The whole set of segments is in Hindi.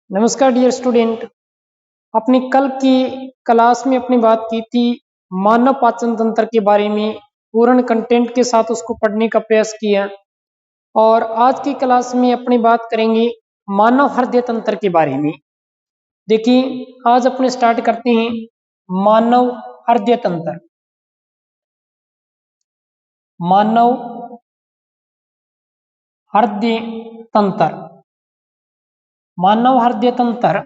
नमस्कार डियर स्टूडेंट। अपनी कल की क्लास में अपनी बात की थी मानव पाचन तंत्र के बारे में, पूर्ण कंटेंट के साथ उसको पढ़ने का प्रयास किया। और आज की क्लास में अपनी बात करेंगे मानव हृदय तंत्र के बारे में। देखिए, आज अपने स्टार्ट करते हैं मानव हृदय तंत्र। मानव हृदय तंत्र, मानव हृदय तंत्र।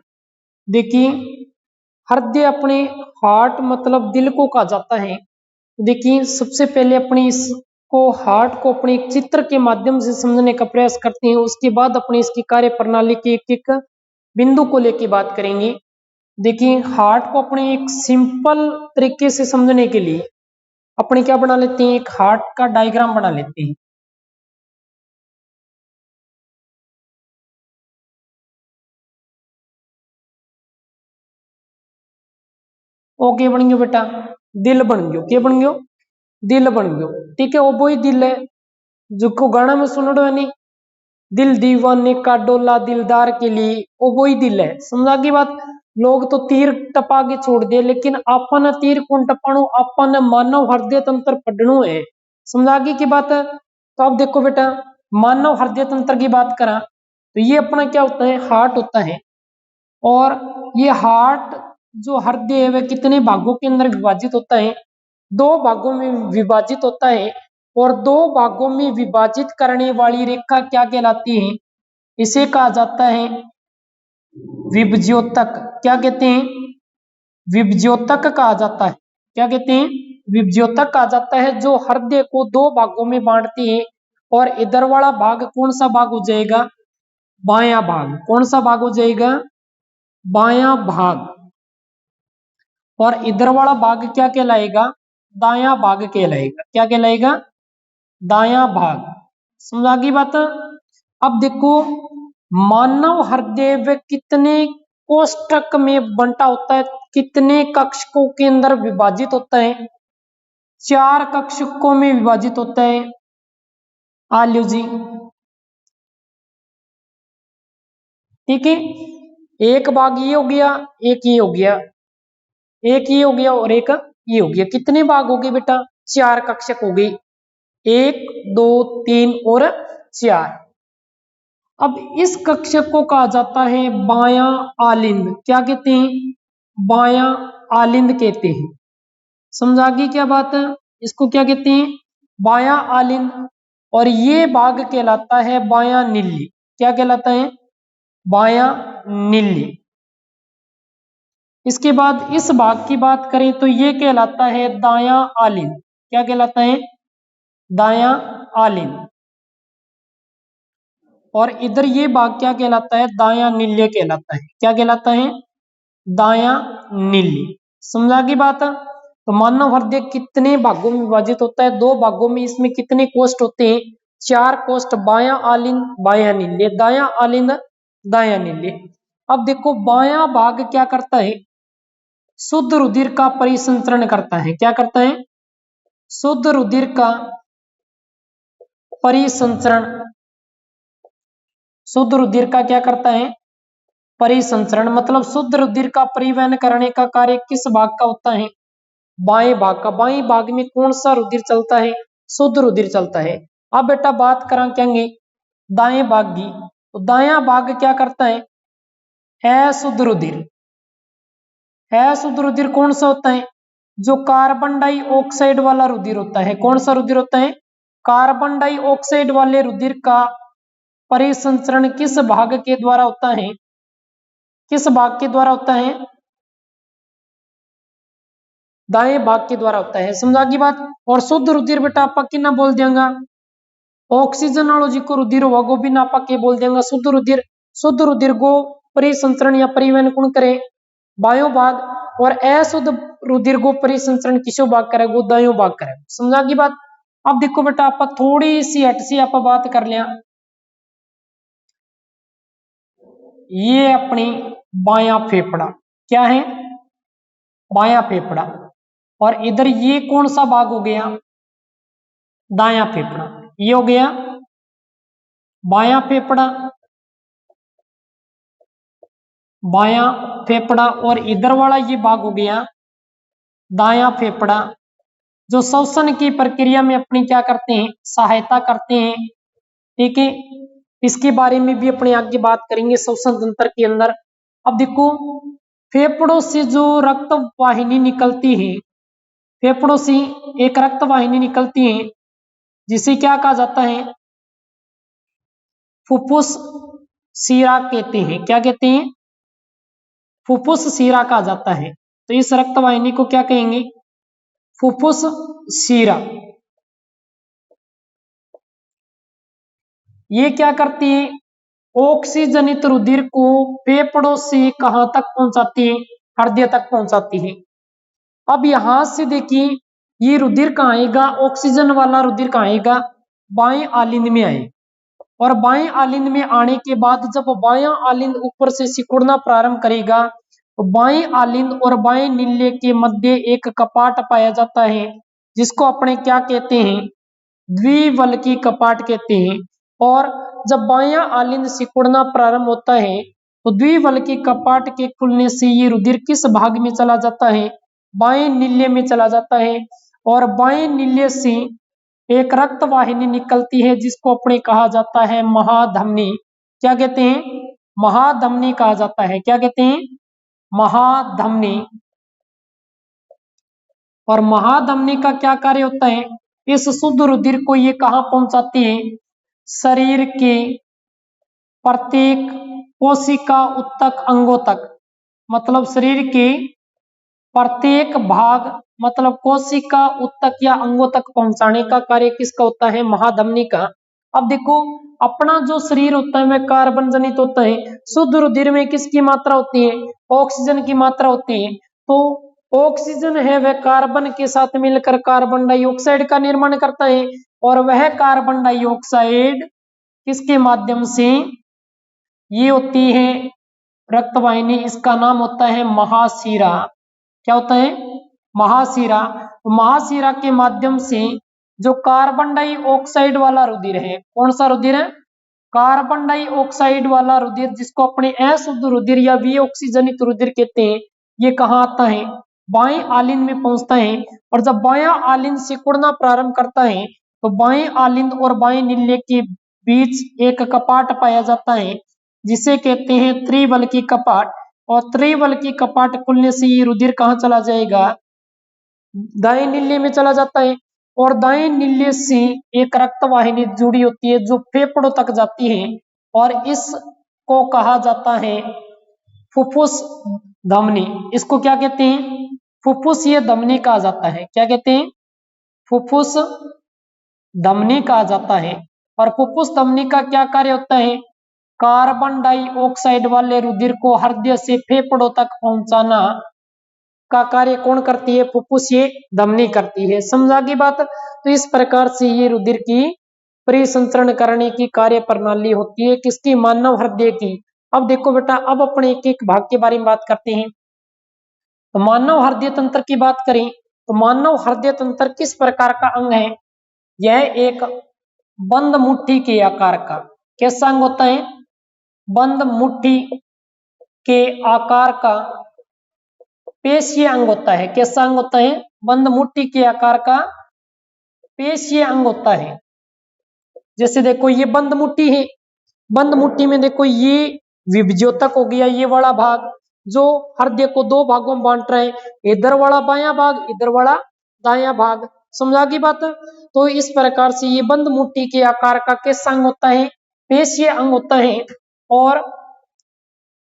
देखिए, हृदय अपने हार्ट मतलब दिल को कहा जाता है। देखिए, सबसे पहले अपनी इसको हार्ट को अपने एक चित्र के माध्यम से समझने का प्रयास करते हैं। उसके बाद अपनी इसकी कार्य प्रणाली के एक एक बिंदु को लेकर बात करेंगे। देखिए, हार्ट को अपने एक सिंपल तरीके से समझने के लिए अपने क्या बना लेते हैं, एक हार्ट का डायग्राम बना लेते हैं। ओके बन गयो बेटा, दिल बन गयो। क्या बन गयो? दिल बन गयो। ठीक है, वो वही दिल है जो को गाना में सुनो नहीं, दिल दीवाने का डोला दिलदार के लिए, वो वही दिल है। समझा की बात? लोग तो तीर टपा के छोड़ दे, लेकिन अपन तीर कौन टपाणु, अपन मानव हृदय तंत्र पढ़नु है। समझा की बात है? तो अब देखो बेटा, मानव हृदय तंत्र की बात करा तो ये अपना क्या होता है, हार्ट होता है। और ये हार्ट जो हृदय है वह कितने भागों के अंदर विभाजित होता है? दो भागों में विभाजित होता है। और दो भागों में विभाजित करने वाली रेखा क्या कहलाती है? इसे कहा जाता है विभज्योतक। क्या कहते हैं? विभज्योतक कहा जाता है। क्या कहते हैं? विभज्योतक कहा जाता है, जो हृदय को दो भागों में बांटती है। और इधर वाला भाग कौन सा भाग हो जाएगा? बायां भाग। कौन सा भाग हो जाएगा? बायां भाग। और इधर वाला भाग क्या कहलाएगा? दायां भाग कहलाएगा। क्या कहलाएगा? दायां भाग। समझा गई बात? अब देखो, मानव हृदय व कितने कोष्ठक में बंटा होता है, कितने कक्षकों के अंदर विभाजित होता है? 4 कक्षकों में विभाजित होता है। आल्यू जी, ठीक है। एक भाग ये हो गया, एक ये हो गया, एक ये हो गया और एक ये हो गया। कितने भाग हो गए बेटा? 4 कक्षक हो गए। 1 2 3 और 4। अब इस कक्षक को कहा जाता है बायां आलिंद। क्या कहते हैं? बायां आलिंद कहते हैं। समझा गई क्या बात है? इसको क्या कहते हैं? बायां आलिंद। और ये भाग कहलाता है बायां नीली। क्या कहलाता है? बायां नीली। इसके बाद इस भाग की बात करें तो ये कहलाता है दायां आलिंद। क्या कहलाता है? दायां आलिंद। और इधर ये भाग क्या कहलाता है? दायां नील्य कहलाता है। क्या कहलाता है? दायां नील्य। समझा की बात? तो मानव हृदय कितने भागों में विभाजित होता है? 2 भागों में। इसमें कितने कोष्ठ होते हैं? 4 कोष्ठ। बायां आलिंद, बायां नील्य, दायां आलिंद, दायां नील्य। अब देखो, बायां भाग क्या करता है? शुद्ध रुधिर का परिसंचरण करता है। क्या करता है? शुद्ध रुधिर का परिसंचरण। शुद्ध रुधिर का क्या करता है? परिसंचरण। मतलब शुद्ध रुधिर का परिवहन करने का कार्य किस भाग का होता है? बाएं भाग का। बाएं भाग में कौन सा रुधिर चलता है? शुद्ध रुधिर चलता है। अब बेटा बात करा कहेंगे दाएं भाग की, तो दायां भाग क्या करता है? अशुद्ध रुधिर। अशुद्ध रुधिर कौन सा होता है? जो कार्बन डाइऑक्साइड वाला रुधिर होता है। कौन सा रुधिर होता है? कार्बन डाइऑक्साइड वाले रुधिर का परिसंचरण किस भाग के द्वारा होता है? किस भाग के द्वारा होता है? दाएं भाग के द्वारा होता है। समझा की बात? और शुद्ध रुधिर बेटा आपा कितना बोल देंगे? ऑक्सीजन वालों जी को रुधिर होगा, वो भी नापा के बोल देंगे शुद्ध रुधिर। शुद्ध रुधिर को परिसंचरण या परिवहन कौन करे? बायो भाग। और अशुद्ध रुधिर को परिसंचरण किसो भाग करेगा? दायो भाग करेगा। समझा की बात? अब देखो बेटा, आप थोड़ी सी हट सी आप बात कर लिया। ये अपनी बायां फेफड़ा। क्या है? बायां फेफड़ा। और इधर ये कौन सा भाग हो गया? दायां फेफड़ा। ये हो गया बायां फेफड़ा। बायां फेफड़ा, और इधर वाला ये भाग हो गया दायां फेफड़ा, जो श्वसन की प्रक्रिया में अपनी क्या करते हैं, सहायता करते हैं। ठीक है, इसके बारे में भी अपने आगे बात करेंगे श्वसन तंत्र के अंदर। अब देखो, फेफड़ों से जो रक्त वाहिनी निकलती है, फेफड़ों से एक रक्त वाहिनी निकलती है जिसे क्या कहा जाता है, फुफ्फुस शिरा कहते हैं। क्या कहते हैं, फुफ्फुस शिरा कहा जाता है। तो इस रक्त वाहिनी को क्या कहेंगे, फुफ्फुस शिरा। ये क्या करती है, ऑक्सीजनित रुधिर को फेफड़ों से कहां तक पहुंचाती है, हृदय तक पहुंचाती है। अब यहां से देखिए, ये रुधिर कहां आएगा, ऑक्सीजन वाला रुधिर कहां आएगा, बाएं आलिंद में आए, और बाएं आलिंद में आने के बाद जब बायां आलिंद ऊपर से सिकुड़ना प्रारंभ करेगा, तो बाएं आलिंद और बाएं नीले के मध्य एक कपाट पाया जाता है, जिसको अपने क्या कहते हैं, द्विवल्की कपाट कहते हैं। और जब बायां आलिंद सिकुड़ना प्रारंभ होता है, तो द्विवल्की कपाट के खुलने से ये रुधिर किस भाग में चला जाता है, बाएं नीले में चला जाता है। और बाएं नीले से एक रक्त वाहिनी निकलती है जिसको अपने कहा जाता है महाधमनी। क्या कहते हैं, महाधमनी कहा जाता है। क्या कहते हैं, महाधमनी। और महाधमनी का क्या कार्य होता है, इस शुद्ध रुधिर को ये कहां पहुंचाती है, शरीर के प्रत्येक कोशिका उत्तक अंगों तक, मतलब शरीर के प्रत्येक भाग, मतलब कोशिका उत्तक या अंगों तक पहुंचाने का कार्य किसका होता है, महाधमनी का। अब देखो, अपना जो शरीर होता है वह कार्बन जनित होता है। शुद्ध रुधिर में किसकी मात्रा होती है, ऑक्सीजन की मात्रा होती है। तो ऑक्सीजन है वह कार्बन के साथ मिलकर कार्बन डाइऑक्साइड का निर्माण करता है, और वह कार्बन डाइऑक्साइड किसके माध्यम से, ये होती है रक्तवाहिनी, इसका नाम होता है महाशिरा। क्या होता है, महाशिरा। तो महाशिरा के माध्यम से जो कार्बन डाइऑक्साइड वाला रुधिर है, कौन सा रुधिर है, कार्बन डाइऑक्साइड वाला रुधिर, जिसको अपने अशुद्ध रुधिर या विऑक्सीजनित रुधिर कहते हैं, ये कहाँ आता है, बाएं आलिंद में पहुंचता है। और जब बायां आलिंद सिकुड़ना प्रारंभ करता है, तो बाएं आलिंद और बाएं नीले के बीच एक कपाट पाया जाता है जिसे कहते हैं त्रिवल्की कपाट। और त्रिवल्की कपाट खुलने से ये रुधिर कहाँ चला जाएगा, दाएं नीले में चला जाता है। और दाएं नीले से एक रक्त वाहिनी जुड़ी होती है जो फेफड़ों तक जाती है, और इसको कहा जाता है फुफ्फुस धमनी। इसको क्या कहते हैं, फुफ्फुसीय धमनी कहा जाता है। क्या कहते हैं, फुफ्फुस धमनी कहा जाता है। और फुफ्फुस धमनी का क्या कार्य होता है, कार्बन डाइऑक्साइड वाले रुधिर को हृदय से फेफड़ों तक पहुंचाना का कार्य कौन करती है, फुफ्फुसीय धमनी करती है। समझा की बात। तो इस प्रकार से ये रुधिर की परिसंचरण करने की कार्य प्रणाली होती है किसकी, मानव हृदय की। अब देखो बेटा, अब अपने एक एक भाग के बारे में बात करते हैं। तो मानव हृदय तंत्र की बात करें तो मानव हृदय तंत्र किस प्रकार का अंग है, यह एक बंद मुट्ठी के आकार का कैसा अंग होता है, बंद मुट्ठी के आकार का पेशीय अंग होता है। कैसा अंग होता है, बंद मुट्ठी के आकार का पेशीय अंग होता है। जैसे देखो, ये बंद मुट्ठी है, बंद मुट्ठी में देखो ये विभज्योतक हो गया, ये वाला भाग जो हृदय को दो भागों में बांट रहा है, इधर वाला बायां भाग, इधर वाला दायां भाग। समझा की बात। तो इस प्रकार से ये बंद मुट्ठी के आकार का कैसा अंग होता है, पेशीय अंग होता है। और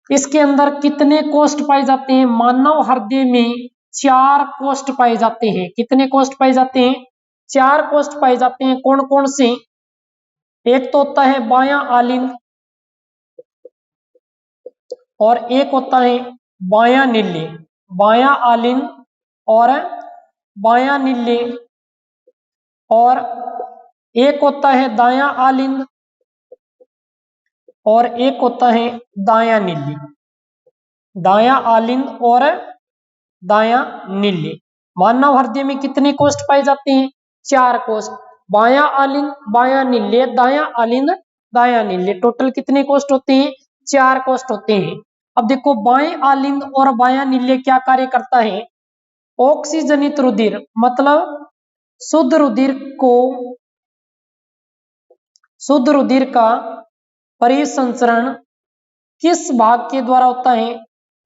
इसके अंदर कितने कोष्ठ पाए जाते हैं, मानव हृदय में 4 कोष्ठ पाए जाते हैं। कितने कोष्ठ पाए जाते हैं, 4 कोष्ठ पाए जाते हैं। कौन कौन से, एक तो होता है बायां आलिंद, और एक होता है बायां नीले, बायां आलिंद और बायां नीले, और एक होता है दायां आलिंद और एक होता है दायां नीले, दायां आलिंद और दायां नीले। मानव हृदय में कितने कोष्ठ पाए जाते हैं, 4 कोष्ठ, बायां आलिंद, बायां नीले, दायां आलिंद, दायां नीले। टोटल कितने कोष्ठ होते हैं, 4 कोष्ठ होते हैं। अब देखो बाएं आलिंद और बायां नील्य क्या कार्य करता है? ऑक्सीजनित रुधिर मतलब शुद्ध रुधिर को, शुद्ध रुधिर का परिसंचरण किस भाग के द्वारा होता है?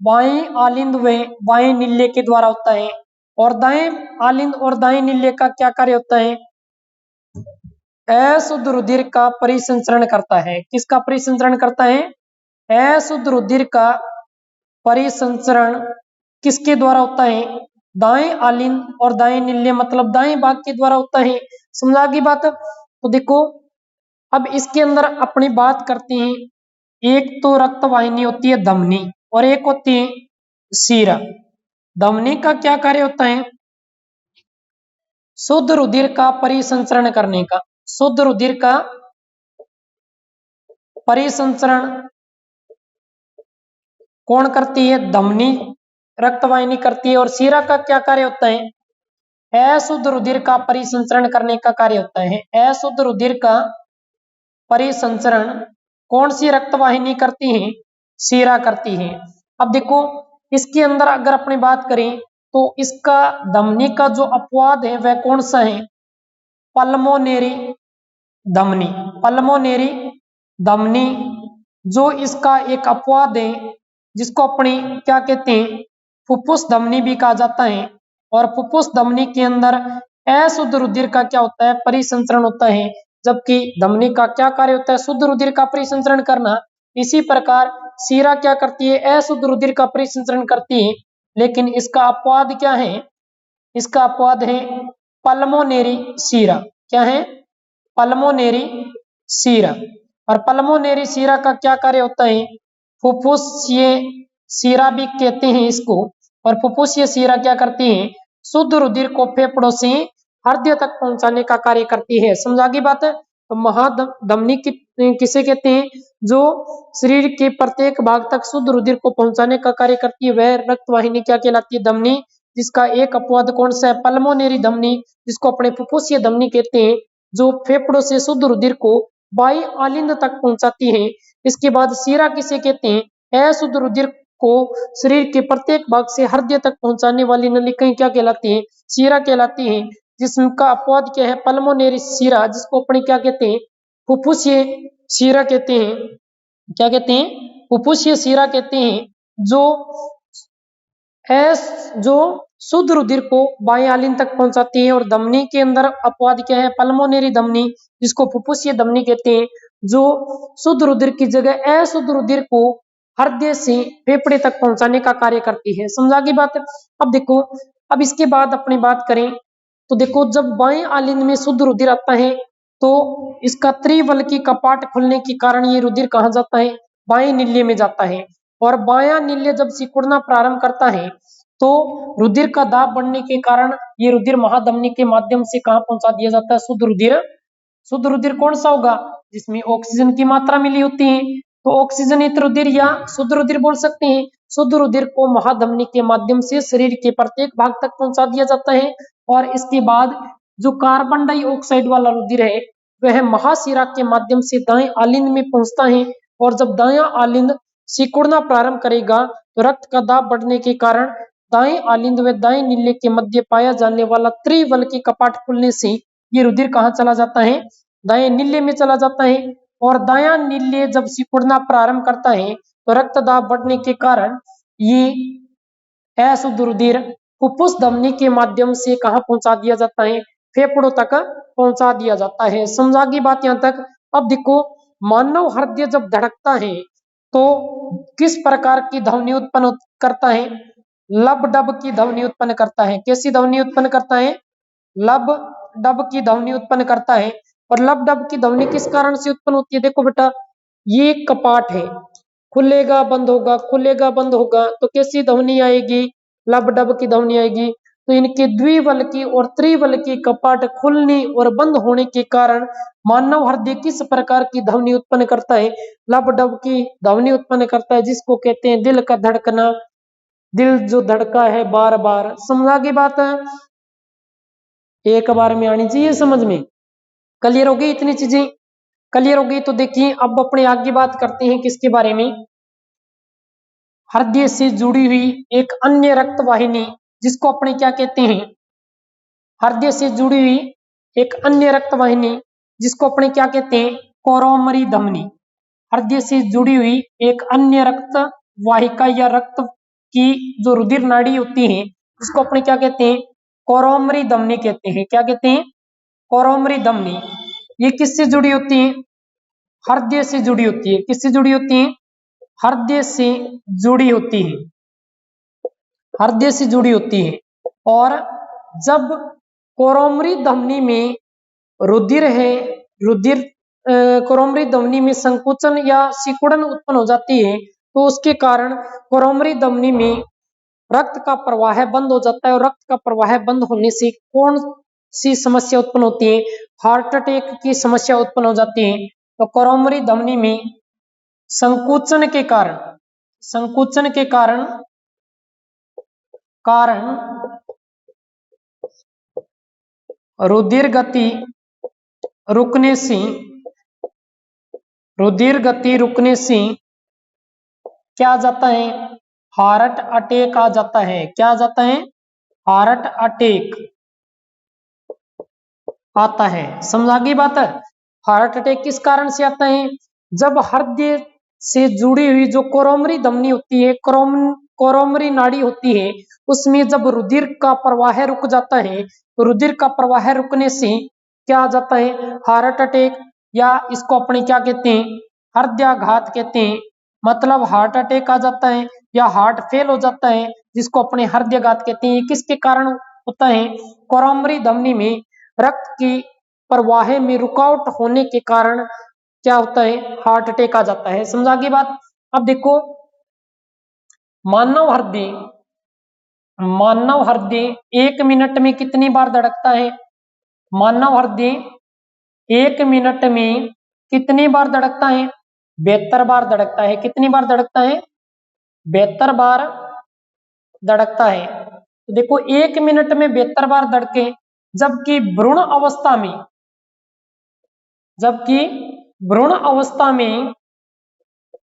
बाएं आलिंद व बाएं नील्य के द्वारा होता है। और दाएं आलिंद और दाएं नील्य का क्या कार्य होता है? अशुद्ध रुधिर का परिसंचरण करता है। किसका परिसंचरण करता है? अशुद्ध रुधिर का परिसंचरण किसके द्वारा होता है? दाएं आलिंद और दाएं नील्य मतलब दाएं भाग के द्वारा होता है। समझा गई बात? तो देखो अब इसके अंदर अपनी बात करते हैं। एक तो रक्त वाहिनी होती है धमनी और एक होती है शिरा। धमनी का क्या कार्य होता है? शुद्ध रुधिर का परिसंचरण करने का। शुद्ध रुधिर का परिसंचरण कौन करती है? धमनी रक्तवाहिनी करती है। और शिरा का क्या कार्य होता है? अशुद्ध रुधिर का परिसंचरण करने का कार्य होता है। अशुद्ध रुधिर का परिसंचरण कौन सी रक्तवाहिनी करती है? शिरा करती है। अब देखो इसके अंदर अगर अपनी बात करें तो इसका धमनी का जो अपवाद है वह कौन सा है? पल्मोनेरी धमनी। पल्मोनेरी धमनी जो इसका एक अपवाद है, जिसको अपनी क्या कहते हैं? फुफ्फुस धमनी भी कहा जाता है। और फुफ्फुस धमनी के अंदर अशुद्ध रुधिर का क्या होता है? परिसंचरण होता है। जबकि धमनी का क्या कार्य होता है? शुद्ध रुधिर का परिसंचरण करना। इसी प्रकार शिरा क्या करती है? अशुद्ध रुधिर का परिसंचरण करती है। लेकिन इसका अपवाद क्या है? इसका अपवाद है पल्मोनेरी शिरा। क्या है? पल्मोनेरी शिरा। और पल्मोनेरी शिरा का क्या कार्य होता है? फुफ्फुसीय शिरा भी कहते हैं इसको। और फुफ्फुसीय शिरा क्या करती है? शुद्ध रुधिर को फेफड़ों से हृदय तक पहुंचाने का कार्य करती है। समझा गई बात? तो महाधमनी किसे कहते हैं? जो शरीर के प्रत्येक भाग तक शुद्ध रुधिर को पहुंचाने का कार्य करती है वह रक्तवाहिनी क्या कहलाती है? धमनी। जिसका एक अपवाद कौन सा है? पल्मोनेरी धमनी, जिसको अपने फुफ्फुसीय धमनी कहते हैं, जो फेफड़ों से शुद्ध रुधिर को बाई आलिंद तक पहुंचाती है। इसके बाद शिरा किसे कहते हैं? अशुद्ध रुधिर को शरीर के प्रत्येक भाग से हृदय तक पहुंचाने वाली नलिकाएं क्या कहलाती हैं? शिरा कहलाती हैं। जिसका अपवाद क्या है? पल्मोनेरी शिरा, जिसको अपने क्या कहते हैं? फुफ्फुसीय शिरा कहते हैं। क्या कहते हैं? फुफ्फुसीय शिरा कहते हैं। जो शुद्ध रुधिर को बाएं आलिंद तक पहुंचाती है। और धमनी के अंदर अपवाद क्या है? पल्मोनेरी धमनी, जिसको फुफ्फुसीय धमनी कहते हैं, जो शुद्ध रुधिर की जगह अशुद्ध रुधिर को हृदय से फेफड़े तक पहुंचाने का कार्य करती है। समझा गई बात? अब देखो अब इसके बाद अपनी बात करें तो देखो जब बाएं आलिंद में शुद्ध रुधिर आता है तो इसका त्रिवल्की कपाट खुलने के कारण ये रुधिर कहाँ जाता है? बाएं नील्य में जाता है। और बायां नील्य जब सिकुड़ना प्रारंभ करता है तो रुधिर का दाब बढ़ने के कारण ये रुधिर महाधमनी के माध्यम से कहाँ पहुंचा दिया जाता है? शुद्ध रुधिर। शुद्ध रुधिर कौन सा होगा? जिसमें ऑक्सीजन की मात्रा मिली होती है। तो ऑक्सीजनित रुधिर या शुद्ध रुधिर बोल सकते हैं। शुद्ध रुधिर को महाधमनी के माध्यम से शरीर के प्रत्येक भाग तक पहुंचा दिया जाता है। और इसके बाद जो कार्बन डाइऑक्साइड वाला रुधिर है वह महाशिरा के माध्यम से दाएं आलिंद में पहुंचता है। और जब दायां आलिंद सिकुड़ना प्रारंभ करेगा तो रक्त का दाब बढ़ने के कारण दाएं आलिंद व दाएं नील्य के मध्य पाया जाने वाला त्रिवल्की कपाट खुलने से ये रुधिर कहाँ चला जाता है? दाएं नील्य में चला जाता है। और दायां नील्य जब सिकुड़ना प्रारंभ करता है तो रक्त दाब बढ़ने के कारण ये अशुद्ध रुधिर फुफ्फुस धमनी के माध्यम से कहाँ पहुंचा दिया जाता है? फेफड़ों तक पहुंचा दिया जाता है। समझा गई बात यहाँ तक? अब देखो मानव हृदय जब धड़कता है तो किस प्रकार की ध्वनि उत्पन्न करता है? लब डब की ध्वनि उत्पन्न करता है। कैसी ध्वनि उत्पन्न करता है? लब डब की ध्वनि उत्पन्न करता है। और लब डब की ध्वनि किस कारण से उत्पन्न होती है? देखो बेटा ये कपाट है, खुलेगा बंद होगा, खुलेगा बंद होगा तो कैसी ध्वनि आएगी? लब डब की ध्वनि आएगी। तो इनके द्विवल्की और त्रिवल्की कपाट खुलने और बंद होने के कारण मानव हृदय किस प्रकार की ध्वनि उत्पन्न करता है? लब डब की ध्वनि उत्पन्न करता है, जिसको कहते हैं दिल का धड़कना। दिल जो धड़का है बार बार। समझा की बात है? एक बार में आनी चाहिए समझ में। क्लियर हो गई इतनी चीजें? क्लियर हो गई तो देखिए अब अपने आगे बात करते हैं किसके बारे में? हृदय से जुड़ी हुई एक अन्य रक्त वाहिनी जिसको अपने क्या कहते हैं, हृदय से जुड़ी हुई एक अन्य रक्त वाहिनी जिसको अपने क्या कहते हैं, कोरोमरी धमनी। हृदय से जुड़ी हुई एक अन्य रक्त वाहिका या रक्त की जो रुधिर नाड़ी होती है उसको अपने क्या कहते हैं, कोरोमरी धमनी कहते हैं। क्या कहते हैं, कोरोमरी धमनी। ये किससे जुड़ी होती है, हृदय से जुड़ी होती है। किससे जुड़ी होती है, हृदय से जुड़ी होती है, हृदय से जुड़ी होती है। और जब कोरोमरी धमनी में रुधिर है, रुधिर कोरोमरी धमनी में संकुचन या सिकुड़न उत्पन्न हो जाती है तो उसके कारण कोरोमरी धमनी में रक्त का प्रवाह बंद हो जाता है। और रक्त का प्रवाह बंद होने से कौन सी समस्या उत्पन्न होती है, हार्ट अटैक की समस्या उत्पन्न हो जाती है। तो कोरोमरी धमनी में संकुचन के कारण, संकुचन के कारण रुधिर गति रुकने से, रुधिर गति रुकने से क्या आ जाता है, हार्ट अटैक आ जाता है। क्या आ जाता है, हार्ट अटैक आता है। समझ आ गई बात है। हार्ट अटैक किस कारण से आता है, जब हृदय से जुड़ी हुई जो कोरोमरी धमनी होती है, कोरोमरी नाड़ी होती है, उसमें जब रुधिर का प्रवाह रुक जाता है तो रुधिर का प्रवाह रुकने से क्या आ जाता है, हार्ट अटैक, या इसको अपने क्या कहते हैं, हृदयाघात कहते हैं। मतलब हार्ट अटैक आ जाता है या हार्ट फेल हो जाता है जिसको अपने हृदयाघात कहते हैं। किसके कारण होता है, कोरोमरी धमनी में रक्त की प्रवाह में रुकावट होने के कारण क्या होता है, हार्ट अटैक आ जाता है। समझा गई बात। अब देखो, मानव हृदय, मानव हृदय 1 मिनट में कितनी बार धड़कता है, मानव हृदय 1 मिनट में कितनी बार धड़कता है, 72 बार धड़कता है। कितनी बार धड़कता है, 72 बार धड़कता है। तो देखो 1 मिनट में 72 बार धड़के, जबकि भ्रूण अवस्था में, जबकि भ्रूण अवस्था में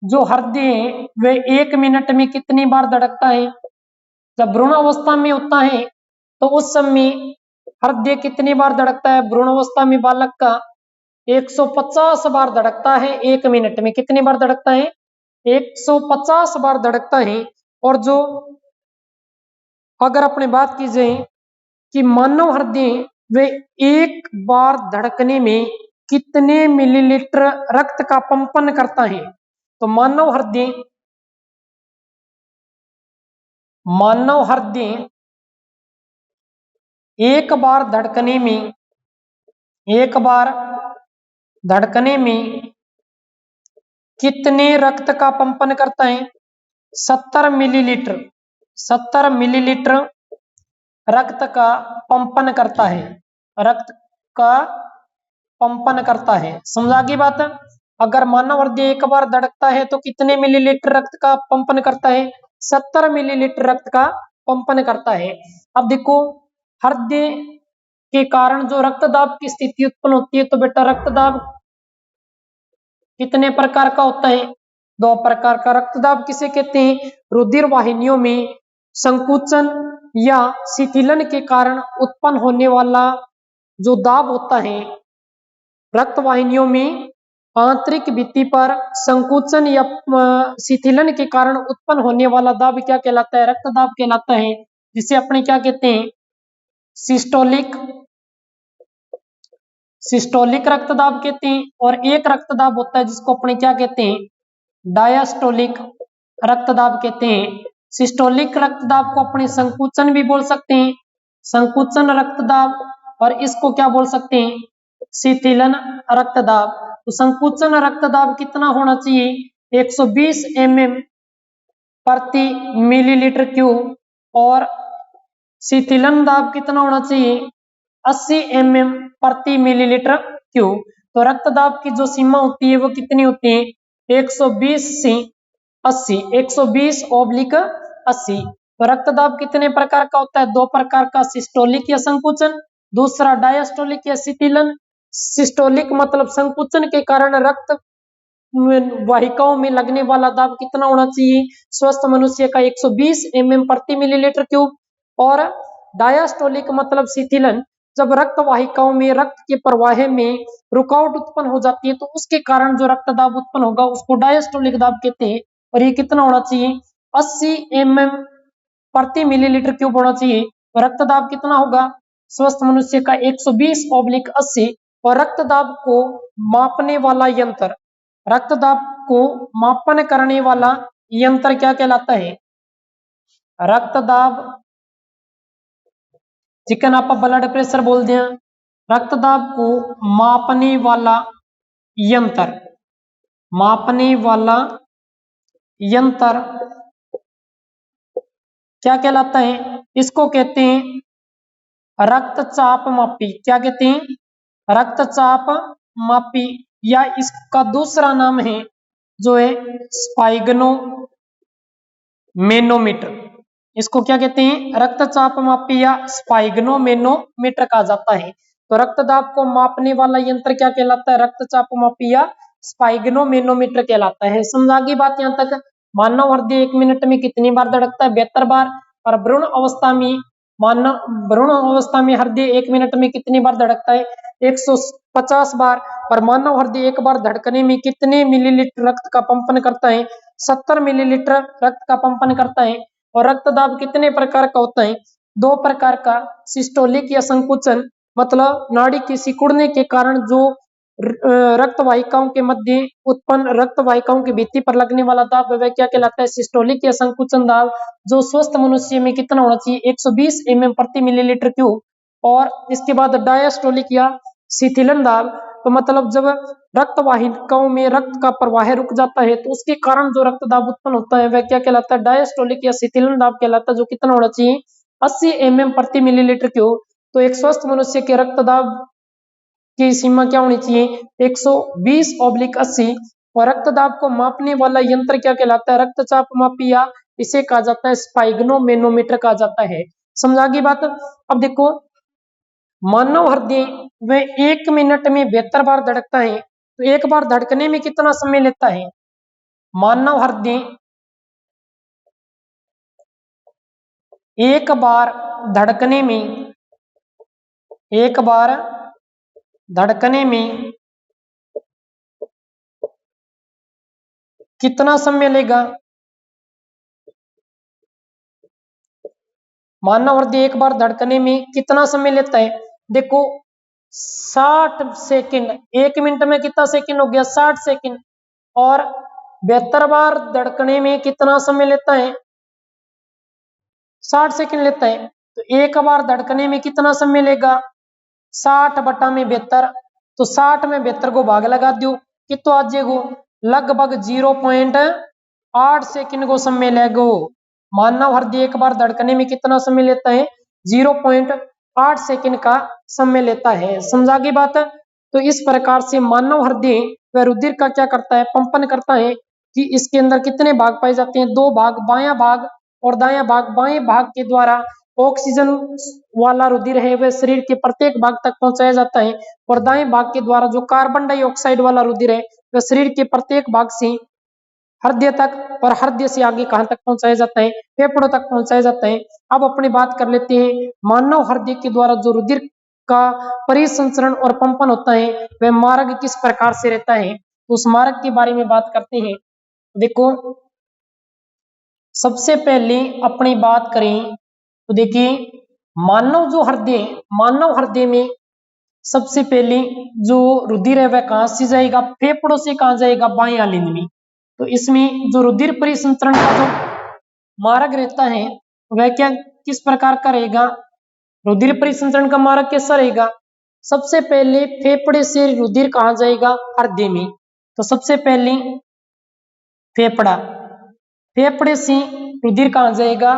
जो हृदय है वह 1 मिनट में कितनी बार धड़कता है। जब भ्रूण अवस्था में होता है तो उस समय हृदय कितनी बार धड़कता है, भ्रूण अवस्था में बालक का 150 बार धड़कता है 1 मिनट में। कितनी बार धड़कता है, 150 बार धड़कता है। और जो अगर अपने बात की जाए कि मानव हृदय वे एक बार धड़कने में कितने मिलीलीटर रक्त का पंपन करता है, तो मानव हृदय, मानव हृदय एक बार धड़कने में, एक बार धड़कने में कितने रक्त का पंपन करता है, 70 मिलीलीटर, 70 मिलीलीटर रक्त का पंपन करता है, रक्त का पंपन करता है। समझा की बात। अगर मानव हृदय एक बार धड़कता है तो कितने मिलीलीटर रक्त का पंपन करता है, 70 मिलीलीटर रक्त का पंपन करता है। अब देखो, हृदय के कारण जो रक्तदाब की स्थिति उत्पन्न होती है, तो बेटा रक्तदाब कितने प्रकार का होता है, 2 प्रकार का। रक्तदाब किसे कहते हैं, रुधिर वाहिनियों में संकुचन या शिथिलन के कारण उत्पन्न होने वाला जो दाब होता है, रक्त वाहिनियों में आंतरिक भित्ति पर संकुचन या शिथिलन के कारण उत्पन्न होने वाला दाब क्या कहलाता है, रक्तदाब कहलाता है। जिसे अपने क्या कहते हैं, सिस्टोलिक, सिस्टोलिक रक्तदाब कहते हैं। और एक रक्तदाब होता है जिसको अपने क्या कहते हैं, डायस्टोलिक रक्तदाब कहते हैं। सिस्टोलिक रक्तदाब को अपने संकुचन भी बोल सकते हैं, संकुचन रक्तदाब, और इसको क्या बोल सकते हैं, शिथिलन रक्तदाब। तो संकुचन रक्तदाब कितना होना चाहिए, 120 mm प्रति मिलीलीटर क्यूब, और शिथिलन दाब कितना होना चाहिए, 80 mm प्रति मिलीलीटर क्यूब। तो रक्तदाब की जो सीमा होती है वो कितनी होती है, 120 से 80, 120/80। तो रक्तदाब कितने प्रकार का होता है, 2 प्रकार का, सिस्टोलिक या संकुचन, दूसरा डायस्टोलिक या शिथिलन। सिस्टोलिक मतलब संकुचन के कारण रक्त वाहिकाओं में लगने वाला दाब कितना होना चाहिए? स्वस्थ मनुष्य का 120 mm प्रति मिलीलीटर क्यूब। और डायस्टोलिक मतलब शिथिलन, जब रक्त वाहिकाओं में रक्त के प्रवाह में रुकावट उत्पन्न हो जाती है तो उसके कारण जो रक्त दाब उत्पन्न होगा उसको डायस्टोलिक दाब कहते हैं। और ये कितना होना चाहिए? 80 mm प्रति मिलीलीटर क्यूब होना चाहिए। तो रक्त दाब कितना होगा स्वस्थ मनुष्य का? 120/80। और रक्त दाब को मापने वाला यंत्र, रक्त दाब को मापन करने वाला यंत्र क्या कहलाता है? रक्त दाब, चिकन आप ब्लड प्रेशर बोल दें। रक्त दाब को मापने वाला यंत्र, मापने वाला यंत्र क्या कहलाता है? इसको कहते हैं रक्तचाप मापी। क्या कहते हैं? रक्तचाप मापी, या इसका दूसरा नाम है जो है स्पाइगनो मैनोमीटर। इसको क्या कहते हैं? रक्तचाप मापी या स्पाइगनो मैनोमीटर कहा जाता है। तो रक्तदाब को मापने वाला यंत्र क्या कहलाता है? रक्तचाप मापी या स्पाइगनो मैनोमीटर कहलाता है। समझा गई बात यहाँ तक? मानव हृदय 1 मिनट में कितनी बार धड़कता है? 72 बार। और भ्रूण अवस्था में हृदय 1 मिनट में कितनी बार धड़कता है? 150 बार। और मानव हृदय एक बार धड़कने में कितने मिलीलीटर रक्त का पंपन करता है? 70 मिलीलीटर रक्त का पंपन करता है। और रक्तदाब कितने प्रकार का होता है? 2 प्रकार का। सिस्टोलिक या संकुचन, मतलब नाड़ी के सिकुड़ने के कारण जो रक्त वाहिकाओं के मध्य उत्पन्न रक्त वाहिकाओं की भित्ति पर लगने वाला दाब वह क्या कहलाता है? सिस्टोलिक या संकुचन दाब, जो स्वस्थ मनुष्य में कितना होना चाहिए? 120 mm प्रति मिलीलीटर क्यूब। और इसके बाद डायस्टोलिक या शिथिलन दाब, तो मतलब जब रक्त वाहिकाओं में रक्त का प्रवाह रुक जाता है तो उसके कारण जो रक्त दाब उत्पन्न होता है वह क्या कहलाता है? डायस्टोलिक या शिथिलन दाब कहलाता है, जो कितना होना चाहिए? 80 mm प्रति मिलीलीटर क्यूब। तो एक स्वस्थ मनुष्य के रक्त दाब की सीमा क्या होनी चाहिए? 120/80। और रक्त दाब को मापने वाला यंत्र क्या कहलाता है? रक्तचाप मापी, या इसे कहा जाता है स्पाइगनो मैनोमीटर कहा जाता है। समझा गई बात? अब देखो, मानव हृदय वह 1 मिनट में 72 बार धड़कता है। तो एक बार धड़कने में कितना समय लेता है? मानव हृदय एक बार धड़कने में कितना समय लेगा? मानव हृदय एक बार धड़कने में कितना समय लेता है? देखो, 60 सेकंड। 1 मिनट में कितना सेकंड हो गया? 60 सेकंड। और 72 बार धड़कने में कितना समय लेता है? 60 सेकंड लेता है। तो एक बार धड़कने में कितना समय लेगा? 60/72। तो 60 में 72 को भाग लगा दो, कितो आ जाएगो? लगभग 0.8 सेकंड को समय लेगो। मानव हृदय एक बार धड़कने में कितना समय लेता है? 0.8 सेकंड का समय लेता है। समझा गई बात? तो इस प्रकार से मानव हृदय वह रुधिर का क्या करता है? पंपन करता है। कि इसके अंदर कितने भाग पाए जाते हैं? 2 भाग, बायां भाग और दायां भाग। बाएं भाग के द्वारा ऑक्सीजन वाला रुधिर है वह शरीर के प्रत्येक भाग तक पहुंचाया जाता है। और दाएं भाग के द्वारा जो कार्बन डाइऑक्साइड वाला रुधिर है वह शरीर के प्रत्येक भाग से हृदय तक, और हृदय से आगे कहां तक पहुंचाया जाता है? फेफड़ों तक पहुंचाया जाता है। अब अपनी बात कर लेते हैं, मानव हृदय के द्वारा जो रुधिर का परिसंचरण और पंपन होता है वह मार्ग किस प्रकार से रहता है? तो उस मार्ग के बारे में बात करते हैं। देखो, सबसे पहले अपनी बात करें तो देखिए, मानव हृदय में सबसे पहले जो रुधिर है वह कहां से जाएगा? फेफड़ों से कहां जाएगा? बाएं आलिंद में। तो इसमें जो रुधिर परिसंचरण का जो मार्ग रहता है वह क्या किस प्रकार का रहेगा? रुधिर परिसंचरण का मार्ग कैसा रहेगा? सबसे पहले फेफड़े से रुधिर कहां जाएगा? हृदय में। तो सबसे पहले फेफड़ा, फेफड़े से रुधिर कहां जाएगा?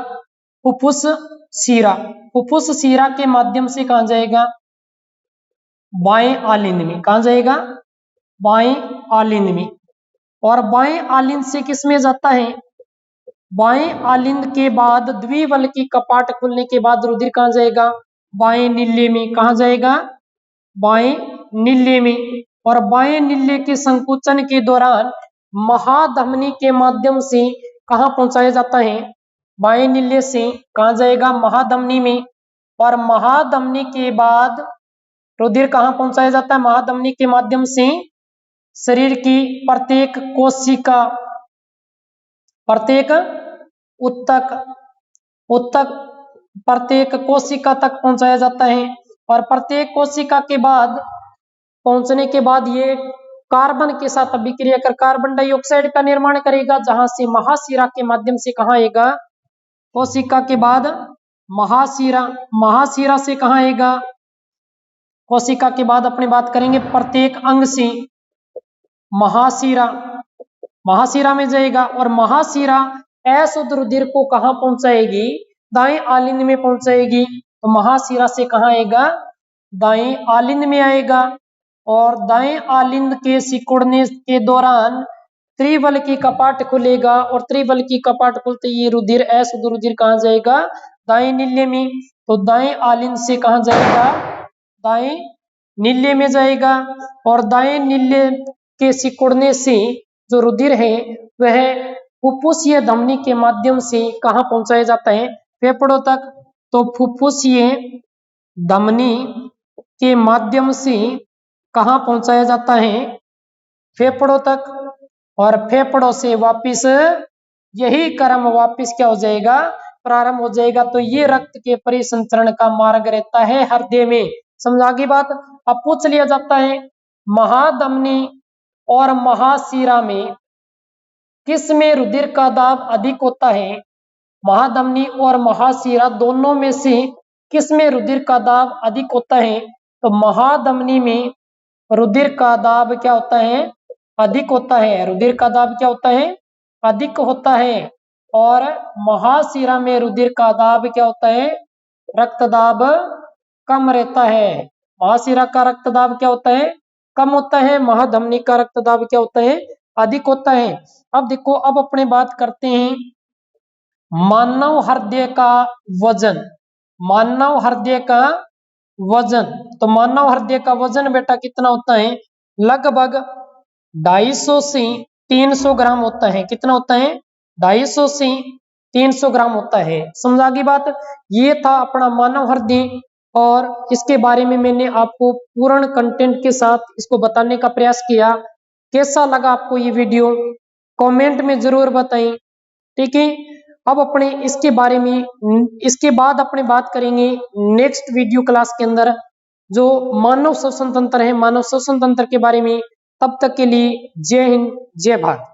फुफ्फुस शिरा, फुफ्फुस शिरा के माध्यम से कहां जाएगा? बाएं आलिंद में। कहां जाएगा? बाएं आलिंद में। और बाएं आलिंद से किस में जाता है? बाएं आलिंद के बाद द्विवल्की कपाट खुलने के बाद रुधिर कहां जाएगा? बाएं नीले में। कहां जाएगा? बाएं नीले में। और बाएं नीले के संकुचन के दौरान महाधमनी के माध्यम से कहाँ पहुंचाया जाता है? बाएं नीले से कहाँ जाएगा? महाधमनी में। और महाधमनी के बाद रुधिर कहाँ पहुंचाया जाता है? महाधमनी के माध्यम से शरीर की प्रत्येक कोशिका, प्रत्येक उत्तक प्रत्येक कोशिका तक पहुंचाया जाता है। और प्रत्येक कोशिका के बाद पहुंचने के बाद ये कार्बन के साथ अभिक्रिया कर कार्बन डाइऑक्साइड का निर्माण करेगा, जहां से महाशिरा के माध्यम से कहाँ आएगा? कोशिका के बाद महाशिरा, महाशिरा से कहाँ आएगा? कोशिका के बाद अपनी बात करेंगे प्रत्येक अंग से महाशिरा, महाशिरा में जाएगा। और महाशिरा अशुद्ध रुधिर को कहाँ पहुंचाएगी? दाएं आलिंद में पहुंचाएगी। तो महाशिरा से कहाँ आएगा? दाएं आलिंद में आएगा। और दाएं आलिंद के सिकुड़ने के दौरान त्रिबल की कपाट खुलेगा, और त्रिबल की कपाट खुलते ये रुधिर, अशुद्ध रुधिर कहाँ जाएगा? दाएं नीले में। तो दाएं आलिंद से कहाँ जाएगा? दाएं नीले में जाएगा। और दाएं नीले के सिकुड़ने से जो रुधिर है वह फुफ्फुसीय धमनी के माध्यम से कहाँ पहुंचाया जाता है? फेफड़ों तक। तो फुफ्फुसीय धमनी के माध्यम से कहाँ पहुंचाया जाता है? फेफड़ों तक। और फेफड़ों से वापिस यही क्रम वापिस क्या हो जाएगा? प्रारंभ हो जाएगा। तो ये रक्त के परिसंचरण का मार्ग रहता है हृदय में। समझा गई बात? अब पूछ लिया जाता है महाधमनी और महाशिरा में किस में रुधिर का दाब अधिक होता है? महाधमनी और महाशिरा दोनों में से किस में रुधिर का दाब अधिक होता है? तो महाधमनी में रुधिर का दाब क्या होता है? अधिक होता है। रुधिर का दाब क्या होता है? अधिक होता है। और महाशिरा में रुधिर का दाब क्या होता है? रक्तदाब कम रहता है। महाशिरा का रक्तदाब क्या होता है? कम होता है। महाधमनी का रक्तदाब क्या होता है? अधिक होता है। अब देखो, अब अपने बात करते हैं मानव हृदय का वजन। मानव हृदय का वजन, तो मानव हृदय का वजन बेटा कितना होता है? लगभग 250 से 300 ग्राम होता है। कितना होता है? 250 से 300 ग्राम होता है। समझा गई बात? ये था अपना मानव हृदय, और इसके बारे में मैंने आपको पूर्ण कंटेंट के साथ इसको बताने का प्रयास किया। कैसा लगा आपको ये वीडियो? कमेंट में जरूर बताएं। ठीक है, अब अपने इसके बारे में इसके बाद अपने बात करेंगे नेक्स्ट वीडियो क्लास के अंदर जो मानव श्वसन तंत्र है, मानव श्वसन तंत्र के बारे में। तब तक के लिए जय हिंद, जय भारत।